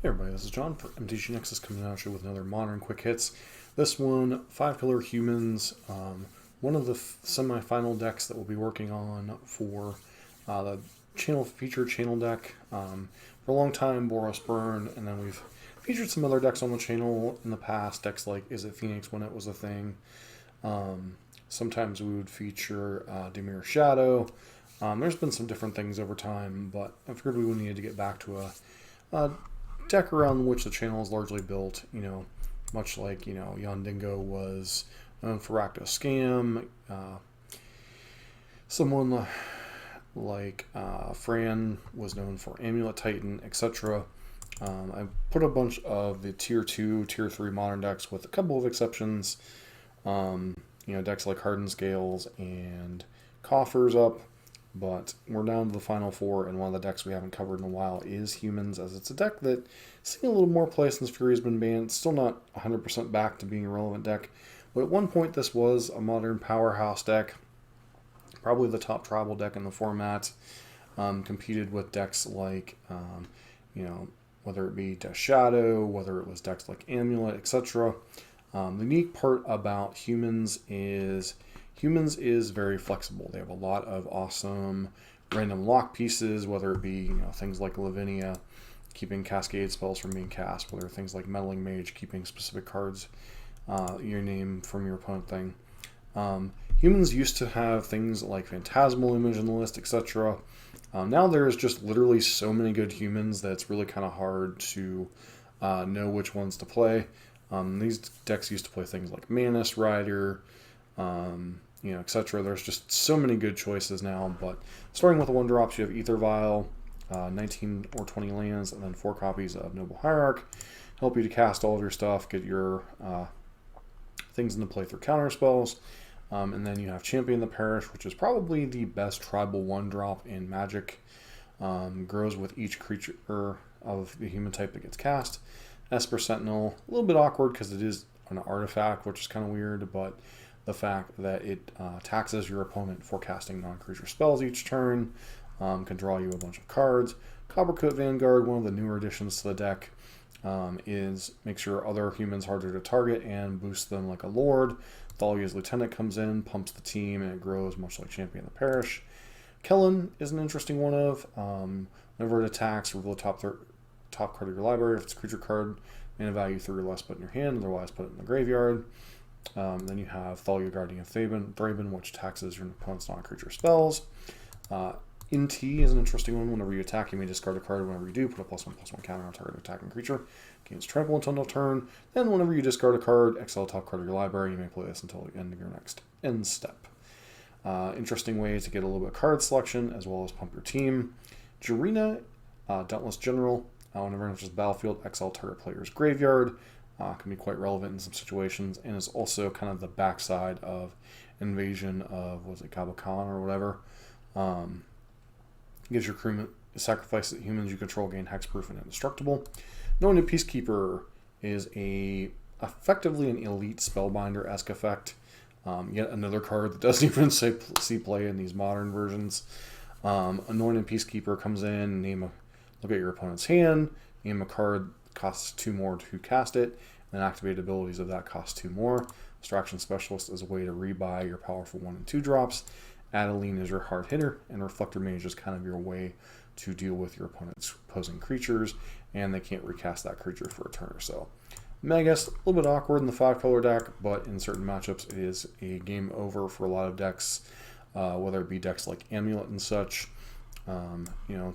Hey everybody, this is John for MTG Nexus coming at you with another Modern Quick Hits. This one, 5-color humans, one of the semi-final decks that we'll be working on for the featured channel deck. For a long time, Boros Burn, and then we've featured some other decks on the channel in the past, decks like Is It Phoenix when it was a thing. Sometimes we would feature Dimir Shadow. There's been some different things over time, but I figured we would need to get back to a deck around which the channel is largely built, much like, Yondingo was known for Rakdos Scam, someone like Fran was known for Amulet Titan, etc. I put a bunch of the Tier 2, Tier 3 modern decks with a couple of exceptions, decks like Hardened Scales and Coffers up. But we're down to the final four, and one of the decks we haven't covered in a while is Humans, as it's a deck that seen a little more play since Fury's been banned. It's still not 100% back to being a relevant deck, but at one point this was a modern powerhouse deck, probably the top tribal deck in the format. Competed with decks like, whether it be Death Shadow, whether it was decks like Amulet, etc. The unique part about Humans is very flexible. They have a lot of awesome random lock pieces, whether it be things like Lavinia keeping cascade spells from being cast, whether things like Meddling Mage keeping specific cards your name from your opponent thing. Humans used to have things like Phantasmal Image in the list, etc. Now there's just literally so many good humans that it's really kind of hard to know which ones to play. These decks used to play things like Manus Rider, etc. There's just so many good choices now, but starting with the 1-drops, you have Ether Vial, 19 or 20 lands, and then 4 copies of Noble Hierarch. Help you to cast all of your stuff, get your things into play through counter spells. And then you have Champion the Parish, which is probably the best tribal 1-drop in Magic. Grows with each creature of the human type that gets cast. Esper Sentinel, a little bit awkward because it is an artifact, which is kind of weird, but the fact that it taxes your opponent for casting non-creature spells each turn, can draw you a bunch of cards. Coppercoat Vanguard, one of the newer additions to the deck, makes your other humans harder to target and boosts them like a Lord. Thalia's Lieutenant comes in, pumps the team, and it grows much like Champion the Parish. Kellen is an interesting one of. Whenever it attacks, reveal the top card of your library. If it's a creature card, mana value 3 or less, put in your hand, otherwise put it in the graveyard. Then you have Thalia, Guardian of Thraben, which taxes your opponent's non-creature spells. NT is an interesting one. Whenever you attack, you may discard a card. Whenever you do, put a +1/+1 counter on target attacking creature. Gains trample until no turn. Then whenever you discard a card, exile top card of your library. You may play this until the end of your next end step. Interesting way to get a little bit of card selection, as well as pump your team. Jarina, Dauntless General. Whenever it enters the battlefield, exile target player's graveyard. Can be quite relevant in some situations, and is also kind of the backside of Invasion of, Gabo Khan or whatever. Gives your crewmen sacrifice that humans you control gain hexproof and indestructible. Anointed Peacekeeper is effectively an elite spellbinder-esque effect. Yet another card that doesn't even see play in these modern versions. Anointed Peacekeeper comes in, look at your opponent's hand, name a card costs 2 more to cast it, and activate abilities of that cost 2 more. Distraction Specialist is a way to rebuy your powerful 1 and 2 drops. Adeline is your hard hitter, and Reflector Mage is kind of your way to deal with your opponent's opposing creatures, and they can't recast that creature for a turn or so. Magus, a little bit awkward in the 5-color deck, but in certain matchups it is a game over for a lot of decks, whether it be decks like Amulet and such.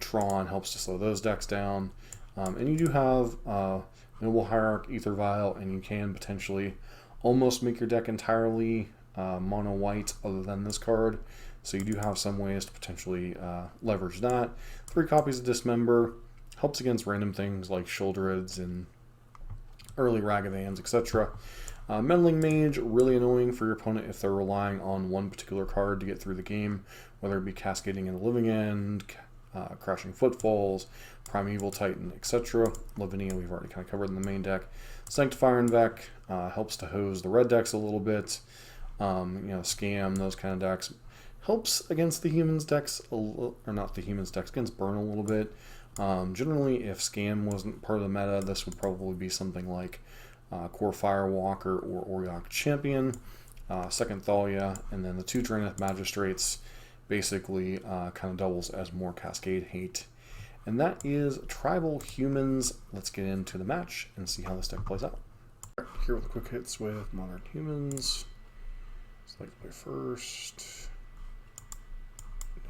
Tron helps to slow those decks down. And you do have Noble Hierarch, Ether Vial, and you can potentially almost make your deck entirely mono white other than this card. So you do have some ways to potentially leverage that. 3 copies of Dismember helps against random things like Shoulderids and early Ragavans, etc. Meddling Mage, really annoying for your opponent if they're relying on one particular card to get through the game, whether it be Cascading in the Living End, Crashing Footfalls, Primeval Titan, etc. Lavinia we've already kind of covered in the main deck. Sanctifier and Vec helps to hose the red decks a little bit. Scam, those kind of decks. Helps against the humans decks, or not the humans decks, against burn a little bit. Generally, if Scam wasn't part of the meta, this would probably be something like Core Firewalker or Oriok Champion, second Thalia, and then the two Draenith Magistrates basically kind of doubles as more Cascade hate. And that is Tribal Humans. Let's get into the match and see how this deck plays out. Here with quick hits with Modern Humans. Select play first.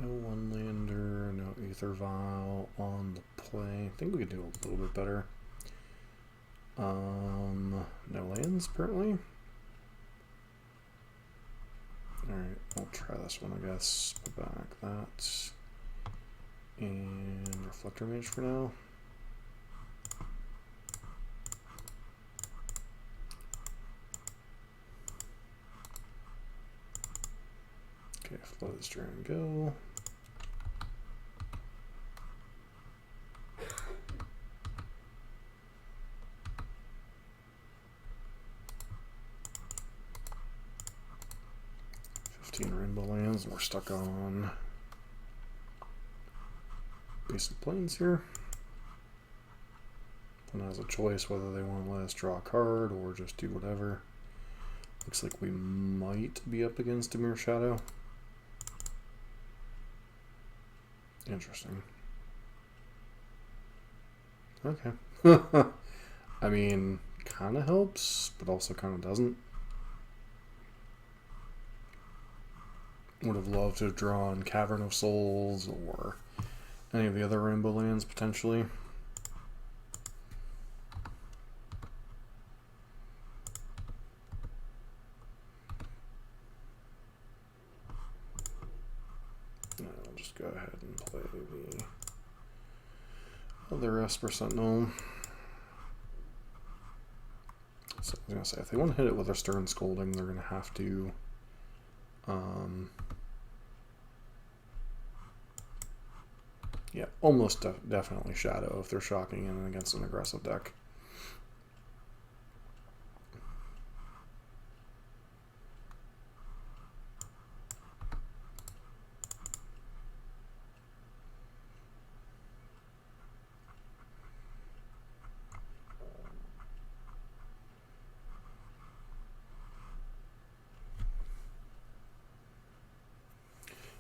No one lander, no Aether Vial on the play. I think we could do a little bit better. No lands apparently. Alright, I'll try this one, I guess. Put back that. And Reflector Mage for now. Okay, flow this dragon go. Rainbow lands, and we're stuck on basic planes here. One has a choice whether they want to let us draw a card or just do whatever. Looks like we might be up against Dimir Shadow. Interesting. Okay. I mean, kind of helps, but also kind of doesn't. Would have loved to have drawn Cavern of Souls or any of the other rainbow lands potentially. I'll just go ahead and play the other Esper Sentinel. So I was going to say, if they want to hit it with a Stern Scolding, they're going to have to yeah, almost definitely Shadow if they're shocking in against an aggressive deck.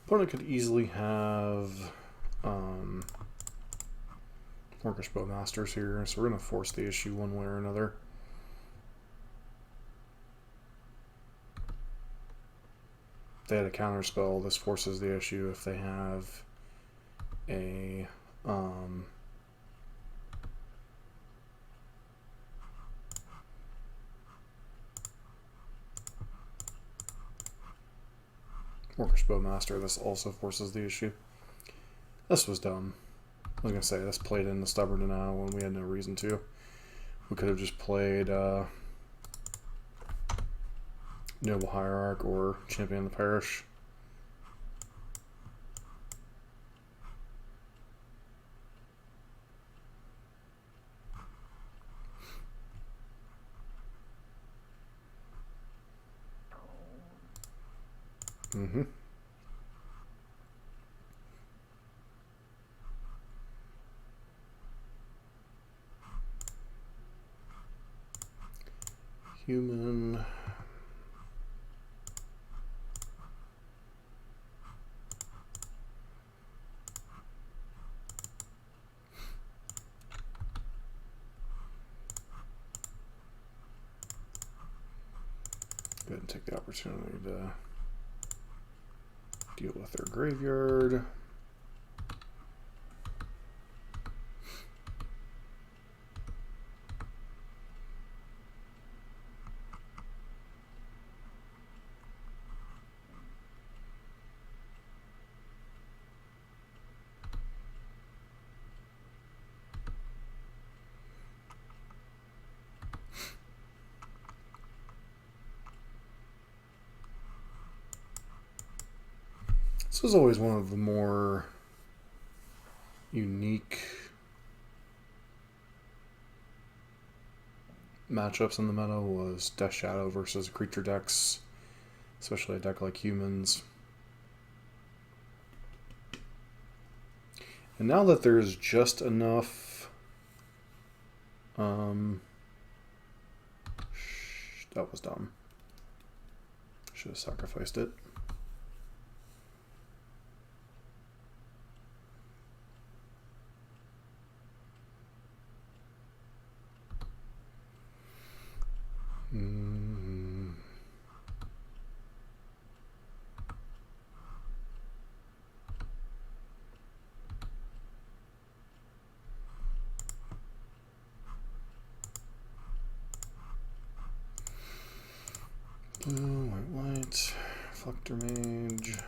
Opponent could easily have Orcish Bowmasters here, so we're going to force the issue one way or another. If they had a counter spell, this forces the issue. If they have a Orcish Bowmaster, this also forces the issue. This was dumb. I was going to say, this played into Stubborn Denial when we had no reason to. We could have just played Noble Hierarch or Champion of the Parish. Human. Go ahead and take the opportunity to deal with their graveyard. This was always one of the more unique matchups in the meta, was Death Shadow versus creature decks, especially a deck like Humans. And now that there's just enough... that was dumb. Should have sacrificed it. Blue, white, Reflector Mage.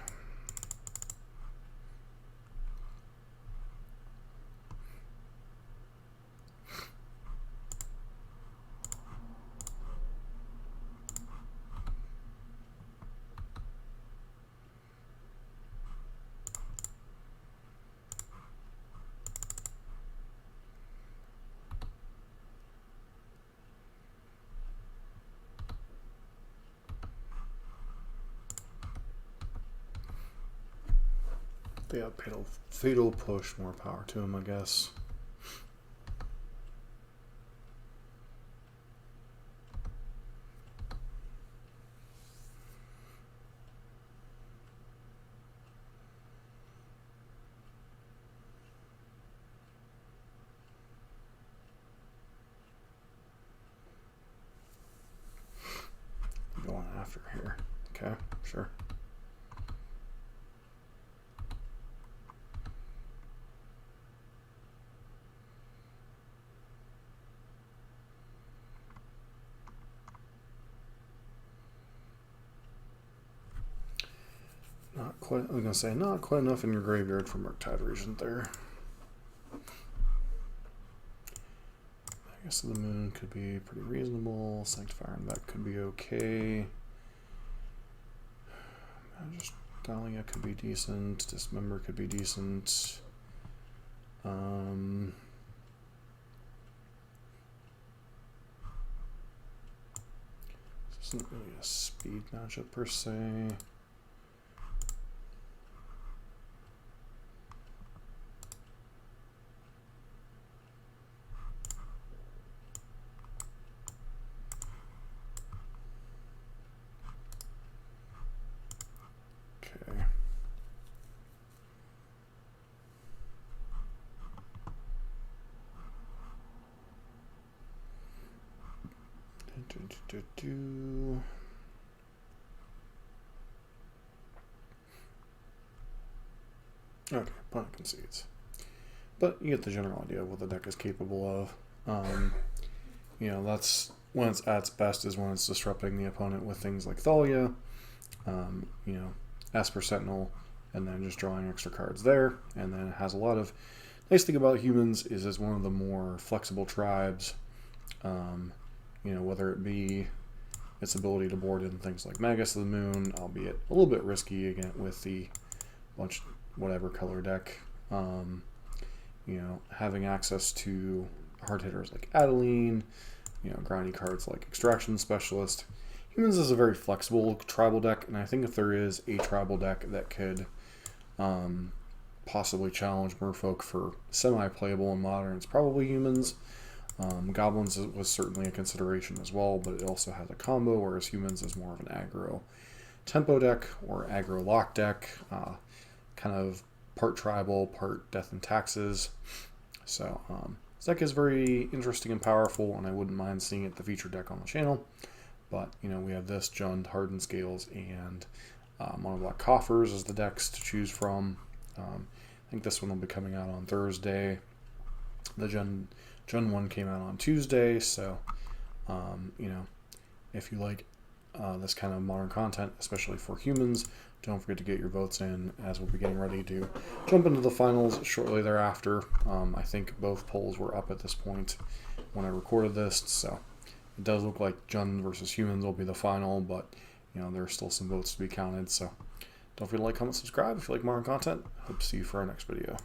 Yeah, fatal push, more power to him, I guess. Going after here. Okay, sure. Not quite, I was going to say, not quite enough in your graveyard for Murktide Regent there. I guess the Moon could be pretty reasonable. Sanctifier and that could be okay. Just Dahlia could be decent. Dismember could be decent. This isn't really a speed matchup per se. Okay, opponent concedes. But you get the general idea of what the deck is capable of. You know, that's when it's at its best is when it's disrupting the opponent with things like Thalia, you know, Esper Sentinel, and then just drawing extra cards there. And then it has a lot of... Nice thing about humans is it's one of the more flexible tribes. You know, whether it be its ability to board in things like Magus of the Moon, albeit a little bit risky again with the bunch whatever color deck. You know, having access to hard hitters like Adeline, you know, grindy cards like Extraction Specialist. Humans is a very flexible tribal deck, and I think if there is a tribal deck that could possibly challenge Merfolk for semi-playable in Modern, it's probably Humans. Goblins was certainly a consideration as well, but it also has a combo, whereas Humans is more of an aggro tempo deck or aggro lock deck, kind of part tribal, part death and taxes. So this deck is very interesting and powerful, and I wouldn't mind seeing it the feature deck on the channel. But, you know, we have this, Jund, Hardened Scales, and Mono Black Coffers as the decks to choose from. I think this one will be coming out on Thursday. The Jund one came out on Tuesday, so, you know, if you like this kind of modern content, especially for humans, don't forget to get your votes in, as we'll be getting ready to jump into the finals shortly thereafter. I think both polls were up at this point when I recorded this, so it does look like Jund versus Humans will be the final, but, you know, there's still some votes to be counted, so don't forget to like, comment, subscribe if you like modern content. Hope to see you for our next video.